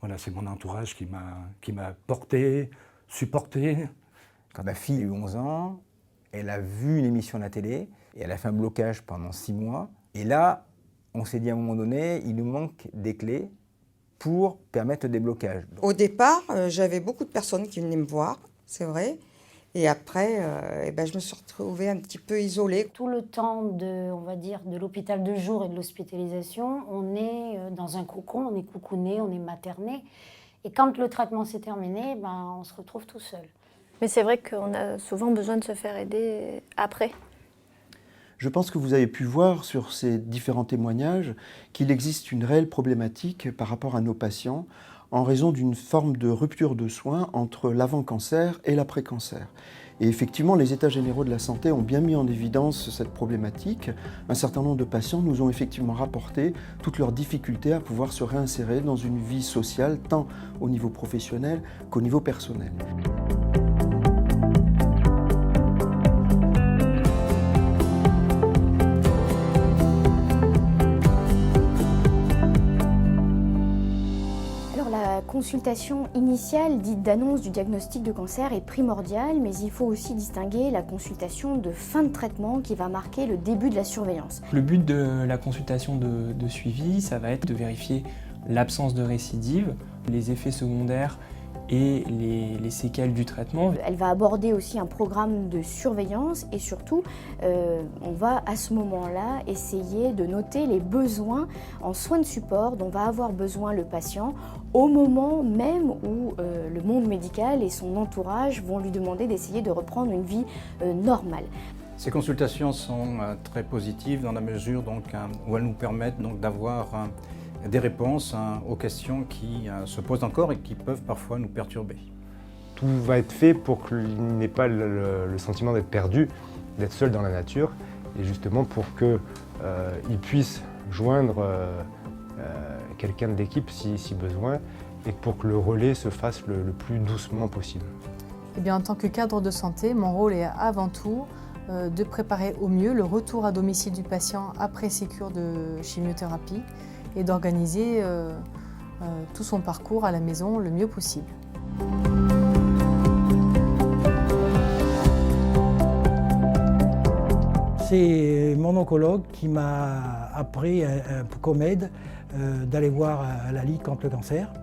Voilà, c'est mon entourage qui m'a porté, supporté. Quand ma fille a eu 11 ans, elle a vu une émission à la télé et elle a fait un blocage pendant 6 mois. Et là, on s'est dit à un moment donné, il nous manque des clés pour permettre le déblocage. Au départ, j'avais beaucoup de personnes qui venaient me voir, c'est vrai. Et après, je me suis retrouvée un petit peu isolée. Tout le temps on va dire, de l'hôpital de jour et de l'hospitalisation, on est dans un cocon, on est coucouné, on est materné. Et quand le traitement s'est terminé, on se retrouve tout seul. Mais c'est vrai qu'on a souvent besoin de se faire aider après. Je pense que vous avez pu voir sur ces différents témoignages qu'il existe une réelle problématique par rapport à nos patients en raison d'une forme de rupture de soins entre l'avant-cancer et l'après-cancer. Et effectivement, les États généraux de la santé ont bien mis en évidence cette problématique. Un certain nombre de patients nous ont effectivement rapporté toutes leurs difficultés à pouvoir se réinsérer dans une vie sociale, tant au niveau professionnel qu'au niveau personnel. La consultation initiale, dite d'annonce du diagnostic de cancer, est primordiale, mais il faut aussi distinguer la consultation de fin de traitement qui va marquer le début de la surveillance. Le but de la consultation de suivi, ça va être de vérifier l'absence de récidive, les effets secondaires et les séquelles du traitement. Elle va aborder aussi un programme de surveillance et surtout, on va à ce moment-là essayer de noter les besoins en soins de support dont va avoir besoin le patient au moment même où le monde médical et son entourage vont lui demander d'essayer de reprendre une vie normale. Ces consultations sont très positives dans la mesure où elles nous permettent d'avoir des réponses aux questions qui se posent encore et qui peuvent parfois nous perturber. Tout va être fait pour qu'il n'ait pas le sentiment d'être perdu, d'être seul dans la nature, et justement pour qu'il puisse joindre quelqu'un de l'équipe si besoin, et pour que le relais se fasse le plus doucement possible. Eh bien, en tant que cadre de santé, mon rôle est avant tout de préparer au mieux le retour à domicile du patient après ces cures de chimiothérapie et d'organiser tout son parcours à la maison le mieux possible. C'est mon oncologue qui m'a appris comme aide d'aller voir la Ligue contre le cancer.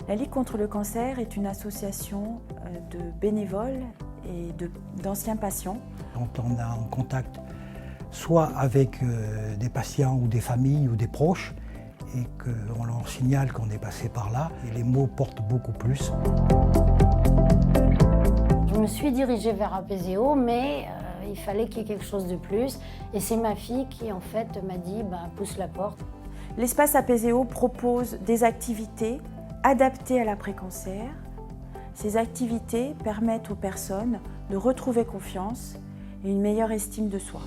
La Ligue contre le cancer est une association de bénévoles et d'anciens patients. Quand on est en contact soit avec des patients ou des familles ou des proches, et qu'on leur signale qu'on est passé par là, et les mots portent beaucoup plus. Je me suis dirigée vers Apéseo, mais il fallait qu'il y ait quelque chose de plus. Et c'est ma fille qui, en fait, m'a dit pousse la porte. L'espace Apéseo propose des activités adaptées à l'après-cancer. Ces activités permettent aux personnes de retrouver confiance et une meilleure estime de soi.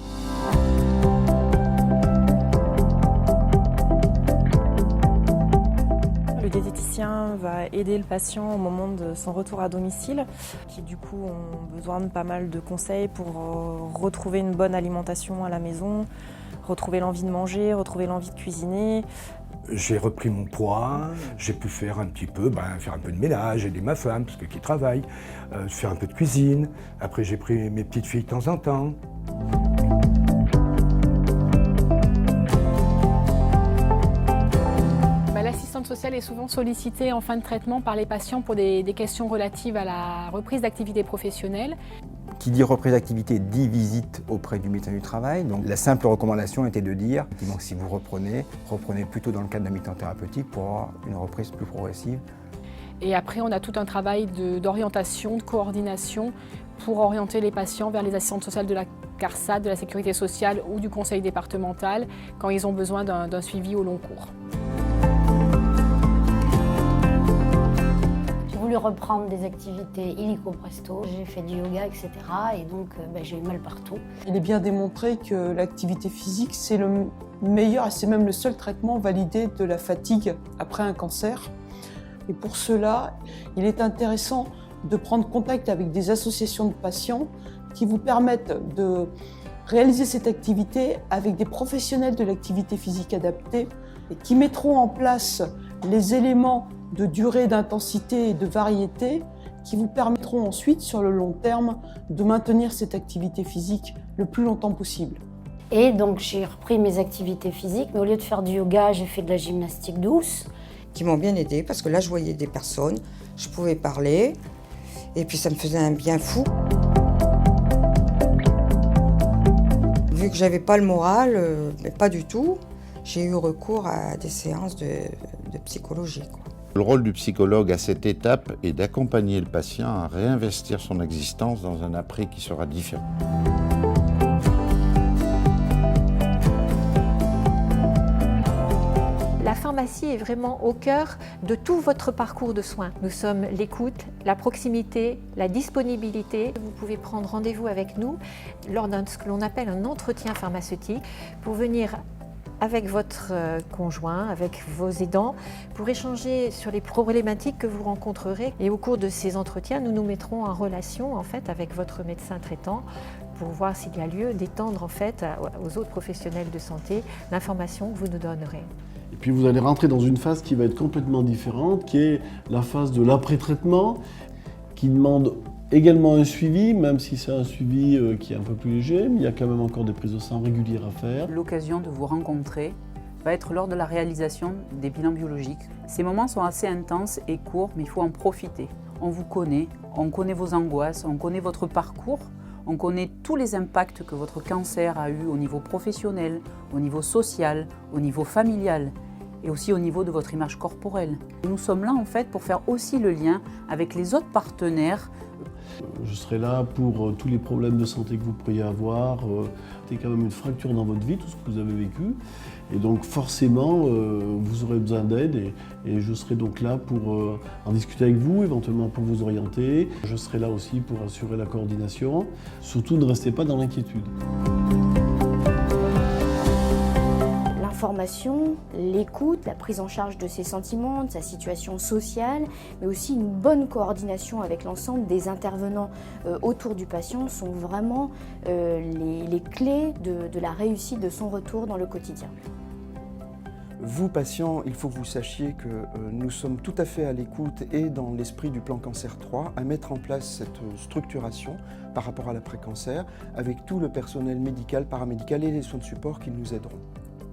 Le diététicien va aider le patient au moment de son retour à domicile, qui du coup ont besoin de pas mal de conseils pour retrouver une bonne alimentation à la maison, retrouver l'envie de manger, retrouver l'envie de cuisiner. J'ai repris mon poids, j'ai pu faire un petit peu, faire un peu de ménage, aider ma femme, parce qui travaille, faire un peu de cuisine. Après, j'ai pris mes petites filles de temps en temps. L'assistante sociale est souvent sollicitée en fin de traitement par les patients pour des questions relatives à la reprise d'activité professionnelle. Qui dit reprise d'activité dit visite auprès du médecin du travail. Donc la simple recommandation était de dire, si vous reprenez plutôt dans le cadre d'un mi-temps thérapeutique pour avoir une reprise plus progressive. Et après, on a tout un travail d'orientation, de coordination pour orienter les patients vers les assistantes sociales de la CARSAT, de la Sécurité sociale ou du conseil départemental quand ils ont besoin d'un suivi au long cours. J'ai voulu reprendre des activités illico presto, j'ai fait du yoga, etc. Et donc j'ai eu mal partout. Il est bien démontré que l'activité physique, c'est le meilleur et c'est même le seul traitement validé de la fatigue après un cancer. Et pour cela, il est intéressant de prendre contact avec des associations de patients qui vous permettent de réaliser cette activité avec des professionnels de l'activité physique adaptée et qui mettront en place les éléments de durée, d'intensité et de variété qui vous permettront ensuite, sur le long terme, de maintenir cette activité physique le plus longtemps possible. Et donc j'ai repris mes activités physiques, mais au lieu de faire du yoga, j'ai fait de la gymnastique douce. Qui m'ont bien aidée, parce que là je voyais des personnes, je pouvais parler, et puis ça me faisait un bien fou. Vu que j'avais pas le moral, mais pas du tout, j'ai eu recours à des séances de psychologie, quoi. Le rôle du psychologue à cette étape est d'accompagner le patient à réinvestir son existence dans un après qui sera différent. La pharmacie est vraiment au cœur de tout votre parcours de soins. Nous sommes l'écoute, la proximité, la disponibilité. Vous pouvez prendre rendez-vous avec nous lors de ce que l'on appelle un entretien pharmaceutique pour venir avec votre conjoint, avec vos aidants, pour échanger sur les problématiques que vous rencontrerez. Et au cours de ces entretiens, nous nous mettrons en relation en fait, avec votre médecin traitant pour voir s'il y a lieu d'étendre en fait, aux autres professionnels de santé l'information que vous nous donnerez. Et puis vous allez rentrer dans une phase qui va être complètement différente, qui est la phase de l'après-traitement, qui demande également un suivi, même si c'est un suivi qui est un peu plus léger, mais il y a quand même encore des prises de sang régulières à faire. L'occasion de vous rencontrer va être lors de la réalisation des bilans biologiques. Ces moments sont assez intenses et courts, mais il faut en profiter. On vous connaît, on connaît vos angoisses, on connaît votre parcours, on connaît tous les impacts que votre cancer a eu au niveau professionnel, au niveau social, au niveau familial et aussi au niveau de votre image corporelle. Nous sommes là en fait pour faire aussi le lien avec les autres partenaires. Je serai là pour tous les problèmes de santé que vous pourriez avoir. C'est quand même une fracture dans votre vie, tout ce que vous avez vécu. Et donc forcément, vous aurez besoin d'aide et je serai donc là pour en discuter avec vous, éventuellement pour vous orienter. Je serai là aussi pour assurer la coordination. Surtout, ne restez pas dans l'inquiétude. L'information, l'écoute, la prise en charge de ses sentiments, de sa situation sociale, mais aussi une bonne coordination avec l'ensemble des intervenants autour du patient sont vraiment les clés de la réussite de son retour dans le quotidien. Vous, patients, il faut que vous sachiez que nous sommes tout à fait à l'écoute et dans l'esprit du plan Cancer 3 à mettre en place cette structuration par rapport à l'après-cancer avec tout le personnel médical, paramédical et les soins de support qui nous aideront.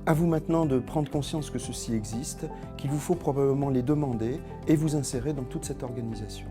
À vous maintenant de prendre conscience que ceci existe, qu'il vous faut probablement les demander et vous insérer dans toute cette organisation.